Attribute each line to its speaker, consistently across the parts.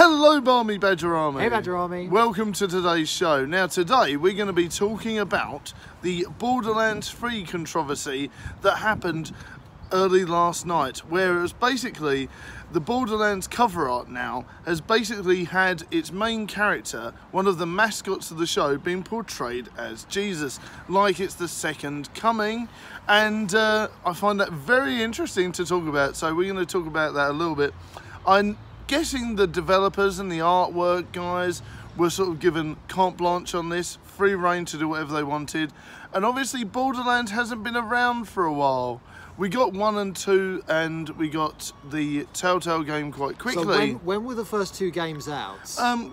Speaker 1: Hello, Barmy Badger Army.
Speaker 2: Hey, Badger Army.
Speaker 1: Welcome to today's show. Now, today we're going to be talking about the Borderlands 3 controversy that happened early last night, where it was basically the Borderlands cover art now has basically had its main character, one of the mascots of the show, being portrayed as Jesus, like it's the second coming. And I find that very interesting to talk about, so we're going to talk about that a little bit. I'm guessing the developers and the artwork guys were sort of given carte blanche on this, free reign to do whatever they wanted. And obviously Borderlands hasn't been around for a while. We got 1 and 2 and we got the Telltale game quite quickly.
Speaker 2: So when were the first two games out?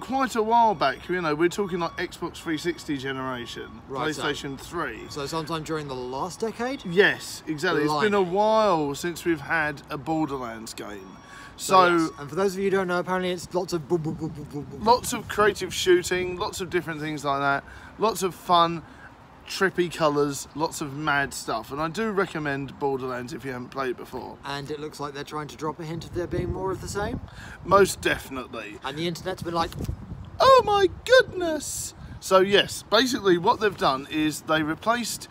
Speaker 1: Quite a while back, you know, we're talking like Xbox 360 generation, right, PlayStation 3.
Speaker 2: So sometime during the last decade?
Speaker 1: Yes, exactly. It's been a while since we've had a Borderlands game. So
Speaker 2: yes. And for those of you who don't know, apparently it's lots of boom, boom, boom, boom, boom, boom.
Speaker 1: Lots of creative shooting, lots of different things like that, lots of fun, trippy colours, lots of mad stuff, and I do recommend Borderlands if you haven't played it before.
Speaker 2: And it looks like they're trying to drop a hint of there being more of the same?
Speaker 1: Most definitely.
Speaker 2: And the internet's been like,
Speaker 1: oh my goodness! So yes, basically what they've done is they replaced,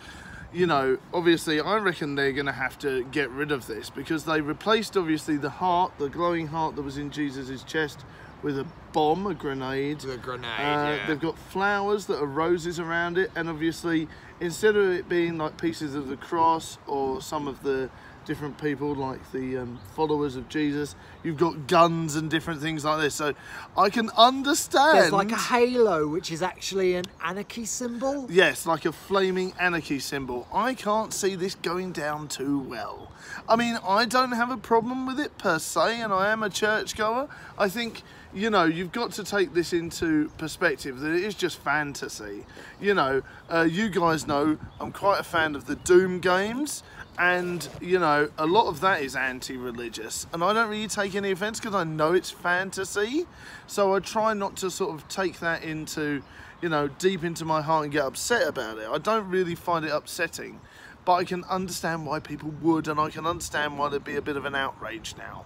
Speaker 1: you know, obviously I reckon they're going to have to get rid of this, because they replaced obviously the heart, the glowing heart that was in Jesus' chest, with a bomb, a grenade.
Speaker 2: A grenade, yeah.
Speaker 1: They've got flowers that are roses around it, and obviously instead of it being like pieces of the cross or some of the different people like the followers of Jesus, you've got guns and different things like this. So I can understand.
Speaker 2: There's like a halo, which is actually an anarchy symbol.
Speaker 1: Yes, like a flaming anarchy symbol. I can't see this going down too well. I mean, I don't have a problem with it per se, and I am a churchgoer. I think, you know, you've got to take this into perspective that it is just fantasy. You know, you guys know I'm quite a fan of the Doom games, and, you know, a lot of that is anti-religious, and I don't really take any offence because I know it's fantasy, so I try not to sort of take that into, you know, deep into my heart and get upset about it. I don't really find it upsetting, but I can understand why people would, and I can understand why there'd be a bit of an outrage now.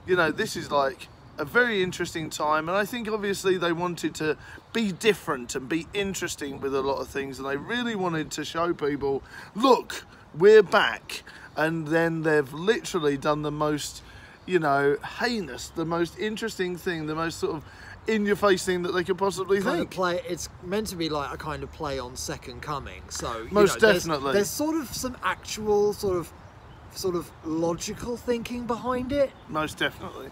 Speaker 1: You know, this is like a very interesting time, and I think obviously they wanted to be different and be interesting with a lot of things, and they really wanted to show people, look, we're back. And then they've literally done the most, you know, heinous, the most interesting thing, the most sort of in-your-face thing that they could possibly think.
Speaker 2: It's meant to be like a kind of play on Second Coming, so
Speaker 1: most definitely
Speaker 2: there's sort of some actual sort of logical thinking behind it.
Speaker 1: Most definitely.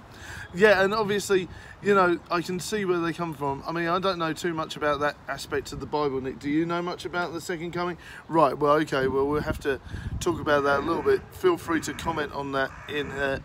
Speaker 1: Yeah, and obviously, you know, I can see where they come from. I mean, I don't know too much about that aspect of the Bible, Nick. Do you know much about the Second Coming? Right, well, okay, well, we'll have to talk about that a little bit. Feel free to comment on that in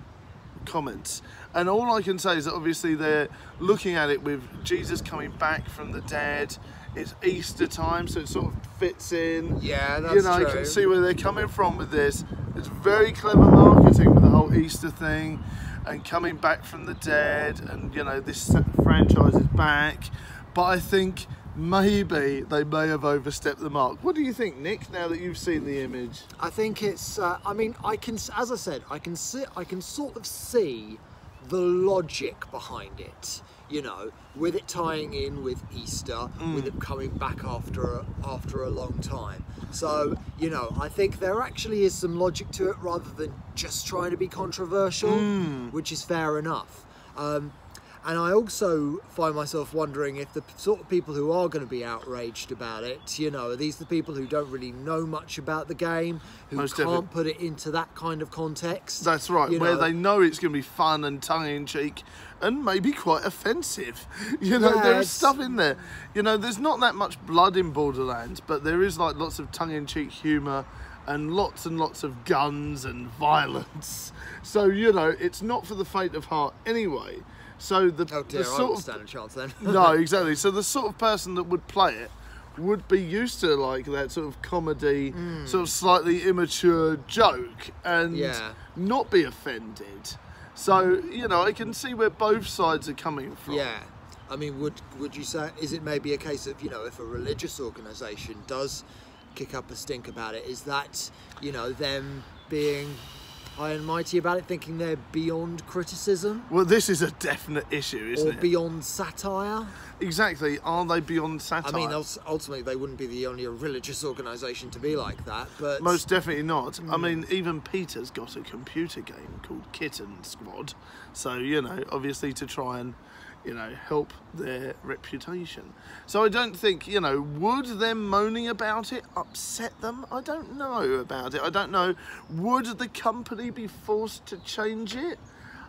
Speaker 1: comments. And all I can say is that obviously they're looking at it with Jesus coming back from the dead. It's Easter time, so it sort of fits in.
Speaker 2: Yeah, that's
Speaker 1: true. You know,
Speaker 2: true.
Speaker 1: you can see where they're coming from with this. It's very clever marketing with the whole Easter thing and coming back from the dead, and, you know, this franchise is back. But I think maybe they may have overstepped the mark. What do you think, Nick, now that you've seen the image?
Speaker 2: I think it's, I mean, I can, as I said, I can sort of see the logic behind it, you know, with it tying in with Easter, with it coming back after a long time. So, you know, I think there actually is some logic to it rather than just trying to be controversial, which is fair enough. And I also find myself wondering if the sort of people who are going to be outraged about it, you know, are these the people who don't really know much about the game, who can't put it into that kind of context?
Speaker 1: That's right, where they know it's going to be fun and tongue-in-cheek and maybe quite offensive. You know, there's stuff in there. You know, there's not that much blood in Borderlands, but there is like lots of tongue-in-cheek humour and lots of guns and violence. So, you know, it's not for the faint of heart anyway. So the
Speaker 2: oh dear,
Speaker 1: the sort
Speaker 2: I wouldn't
Speaker 1: of
Speaker 2: stand a chance then.
Speaker 1: no, exactly. So the sort of person that would play it would be used to like that sort of comedy, sort of slightly immature joke, and not be offended. So, you know, I can see where both sides are coming from.
Speaker 2: Yeah, I mean, would you say, is it maybe a case of, you know, if a religious organisation does kick up a stink about it, is that, you know, them being high and mighty about it, thinking they're beyond criticism?
Speaker 1: Well, this is a definite issue, isn't it?
Speaker 2: Or beyond satire?
Speaker 1: Exactly. Are they beyond satire?
Speaker 2: I mean, ultimately, they wouldn't be the only religious organisation to be like that, but...
Speaker 1: Most definitely not. I mean, even Peter's got a computer game called Kitten Squad. So, you know, obviously to try and, you know, help their reputation. So I don't think, you know, would them moaning about it upset them? I don't know about it. I don't know. Would the company be forced to change it?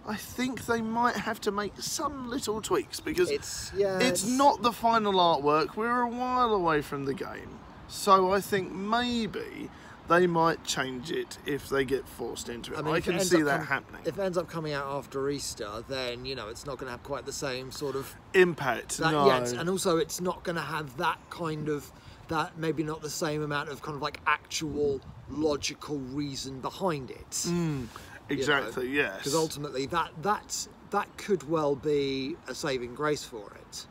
Speaker 1: I think they might have to make some little tweaks because it's not the final artwork. We're a while away from the game. So I think maybe they might change it if they get forced into it. I mean, I can see that happening.
Speaker 2: If it ends up coming out after Easter, then, you know, it's not going to have quite the same sort of...
Speaker 1: impact, no.
Speaker 2: Yeah, and also it's not going to have that kind of... that maybe not the same amount of kind of like actual logical reason behind it.
Speaker 1: Exactly,
Speaker 2: you know?
Speaker 1: yes.
Speaker 2: Because ultimately that could well be a saving grace for it.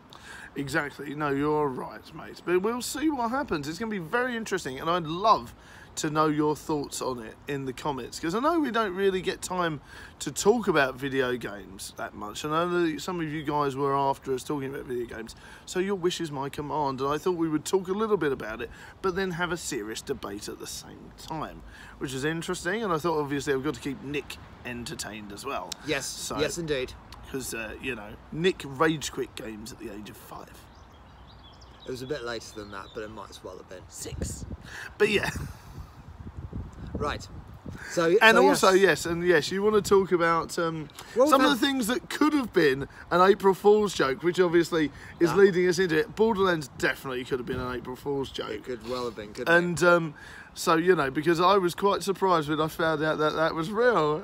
Speaker 1: Exactly. No, you're right, mate. But we'll see what happens. It's going to be very interesting, and I'd love to know your thoughts on it in the comments, because I know we don't really get time to talk about video games that much. I know that some of you guys were after us talking about video games, so your wish is my command, and I thought we would talk a little bit about it, but then have a serious debate at the same time, which is interesting, and I thought obviously I've got to keep Nick entertained as well.
Speaker 2: Yes, so, yes indeed.
Speaker 1: Because, you know, Nick rage quit games at the age of 5.
Speaker 2: It was a bit later than that, but it might as well have been 6.
Speaker 1: But yeah.
Speaker 2: Right. So
Speaker 1: yes, you want to talk about some of the things that could have been an April Fool's joke, which obviously is leading us into it. Borderlands definitely could have been an April Fool's joke.
Speaker 2: It could well have been, couldn't it?
Speaker 1: And so, you know, because I was quite surprised when I found out that that was real.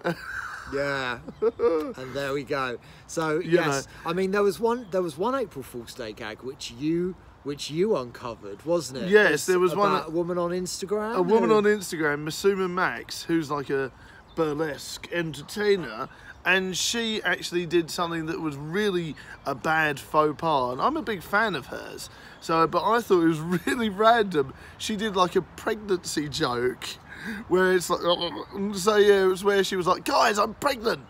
Speaker 2: Yeah, and there we go. So yes, I mean there was one April Fool's Day gag which you uncovered, wasn't it?
Speaker 1: Yes, there was one.
Speaker 2: A woman on Instagram.
Speaker 1: A woman on Instagram, Masuma Max, who's like a burlesque entertainer, and she actually did something that was really a bad faux pas, and I'm a big fan of hers. So, but I thought it was really random. She did like a pregnancy joke, where it's like, so yeah, it was where she was like, "Guys, I'm pregnant,"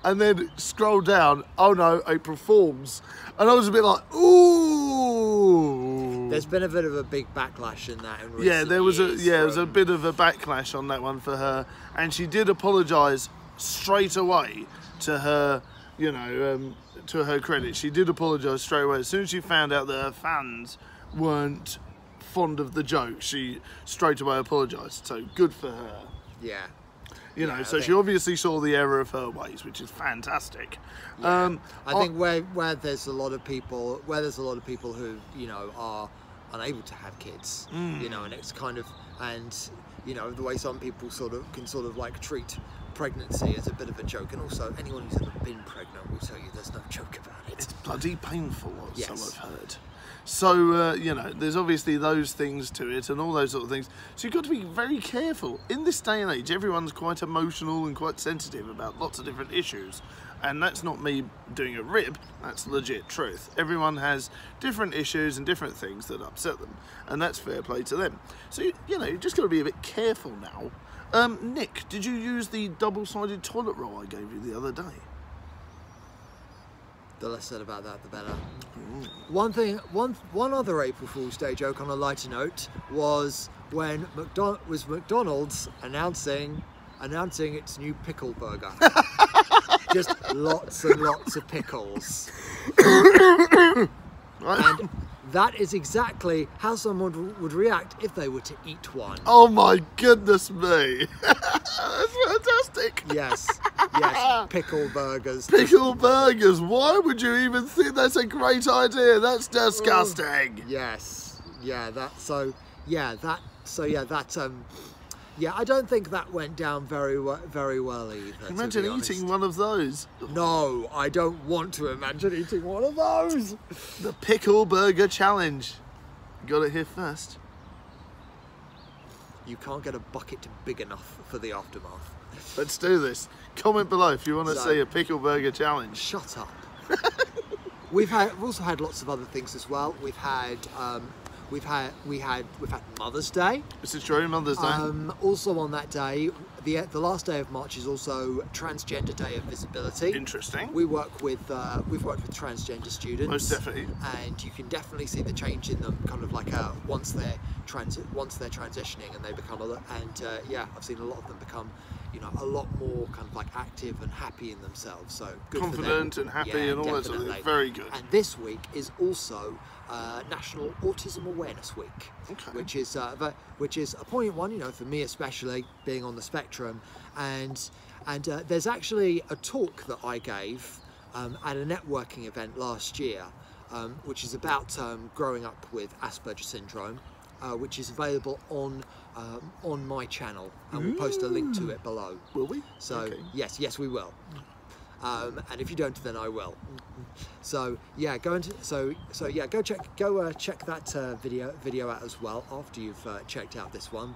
Speaker 1: and then scroll down, oh no, April Fools, and I was a bit like, ooh.
Speaker 2: There's been a bit of a big backlash in that. In
Speaker 1: there was a bit of a backlash on that one for her, and she did apologise straight away to her, you know, to her credit. She did apologise straight away as soon as she found out that her fans weren't fond of the joke. She straight away apologised. So good for her.
Speaker 2: Yeah.
Speaker 1: You know, so she obviously saw the error of her ways, which is fantastic.
Speaker 2: Yeah. I think where there's a lot of people who, you know, are unable to have kids, you know, and it's kind of, and you know, the way some people can like treat pregnancy as a bit of a joke, and also anyone who's ever been pregnant will tell you there's no joke about it.
Speaker 1: It's bloody painful, so I've heard. So, you know, there's obviously those things to it and all those sort of things. So you've got to be very careful. In this day and age, everyone's quite emotional and quite sensitive about lots of different issues. And that's not me doing a rib, that's legit truth. Everyone has different issues and different things that upset them. And that's fair play to them. So, you know, you've just got to be a bit careful now. Nick, did you use the double-sided toilet roll I gave you the other day?
Speaker 2: The less said about that, the better. One other April Fool's Day joke on a lighter note was when McDonald's announcing its new pickle burger. Just lots and lots of pickles. And that is exactly how someone would react if they were to eat one.
Speaker 1: Oh my goodness me! That's fantastic.
Speaker 2: Yes, pickle burgers.
Speaker 1: Pickle burgers. Why would you even think that's a great idea? That's disgusting.
Speaker 2: Yes. Yeah. I don't think that went down very well either.
Speaker 1: Imagine eating one of those.
Speaker 2: No, I don't want to imagine eating one of those.
Speaker 1: The Pickle Burger Challenge. Got it here first.
Speaker 2: You can't get a bucket big enough for the aftermath.
Speaker 1: Let's do this. Comment below if you want to see a Pickle Burger Challenge.
Speaker 2: Shut up. We've also had lots of other things as well. We've had Mother's Day.
Speaker 1: This is true, Mother's Day.
Speaker 2: Also on that day, the last day of March is also Transgender Day of Visibility.
Speaker 1: Interesting.
Speaker 2: We've worked with transgender students.
Speaker 1: Most definitely.
Speaker 2: And you can definitely see the change in them, kind of like once they're transitioning and they become yeah, I've seen a lot of them become, you know, a lot more kind of like active and happy in themselves. So good
Speaker 1: Confident
Speaker 2: for them.
Speaker 1: and happy,
Speaker 2: yeah,
Speaker 1: and all that sort of thing. Very good.
Speaker 2: And this week is also National Autism Awareness Week,
Speaker 1: okay.
Speaker 2: which is a poignant one, you know, for me especially, being on the spectrum. And there's actually a talk that I gave at a networking event last year, which is about growing up with Asperger syndrome, which is available on my channel, and we'll post a link to it below.
Speaker 1: Will we?
Speaker 2: So
Speaker 1: okay.
Speaker 2: yes, we will. And if you don't, then I will. So yeah, go check that video out as well after you've checked out this one,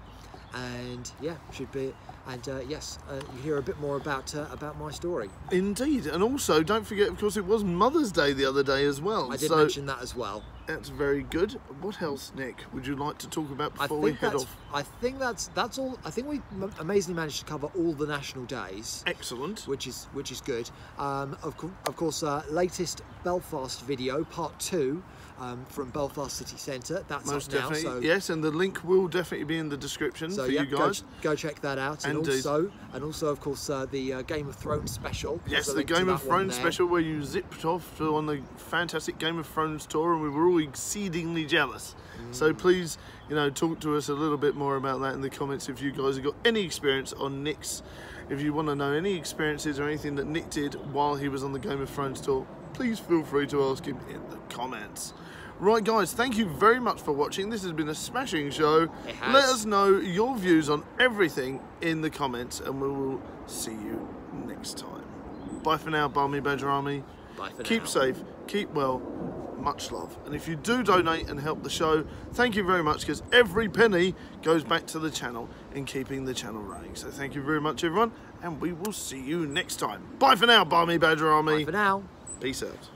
Speaker 2: and yeah, should be. And yes, you hear a bit more about my story. Indeed,
Speaker 1: and also don't forget, of course, it was Mother's Day the other day as well.
Speaker 2: I did mention that as well.
Speaker 1: That's very good. What else, Nick, would you like to talk about before we head off?
Speaker 2: I think that's all. I think we amazingly managed to cover all the national days.
Speaker 1: Excellent.
Speaker 2: Which is good. Of course, latest Belfast video, part 2. From Belfast City Centre, that's
Speaker 1: most
Speaker 2: up now.
Speaker 1: Definitely.
Speaker 2: So
Speaker 1: yes, and the link will definitely be in the description for you guys.
Speaker 2: Go check that out, and also, of course, the Game of Thrones special.
Speaker 1: Yes, the Game of Thrones special where you zipped off on the fantastic Game of Thrones tour, and we were all exceedingly jealous. So please, you know, talk to us a little bit more about that in the comments if you guys have got any experience on Nick's. If you want to know any experiences or anything that Nick did while he was on the Game of Thrones tour, please feel free to ask him in the comments. Right guys, thank you very much for watching. This has been a smashing show.
Speaker 2: It has.
Speaker 1: Let us know your views on everything in the comments, and we will see you next time. Bye for now, Barmy Badger Army.
Speaker 2: Bye for now.
Speaker 1: Keep safe, keep well, much love. And if you do donate and help the show, thank you very much, because every penny goes back to the channel in keeping the channel running. So thank you very much, everyone, and we will see you next time. Bye for now, Barmy Badger Army.
Speaker 2: Bye for now.
Speaker 1: Peace out.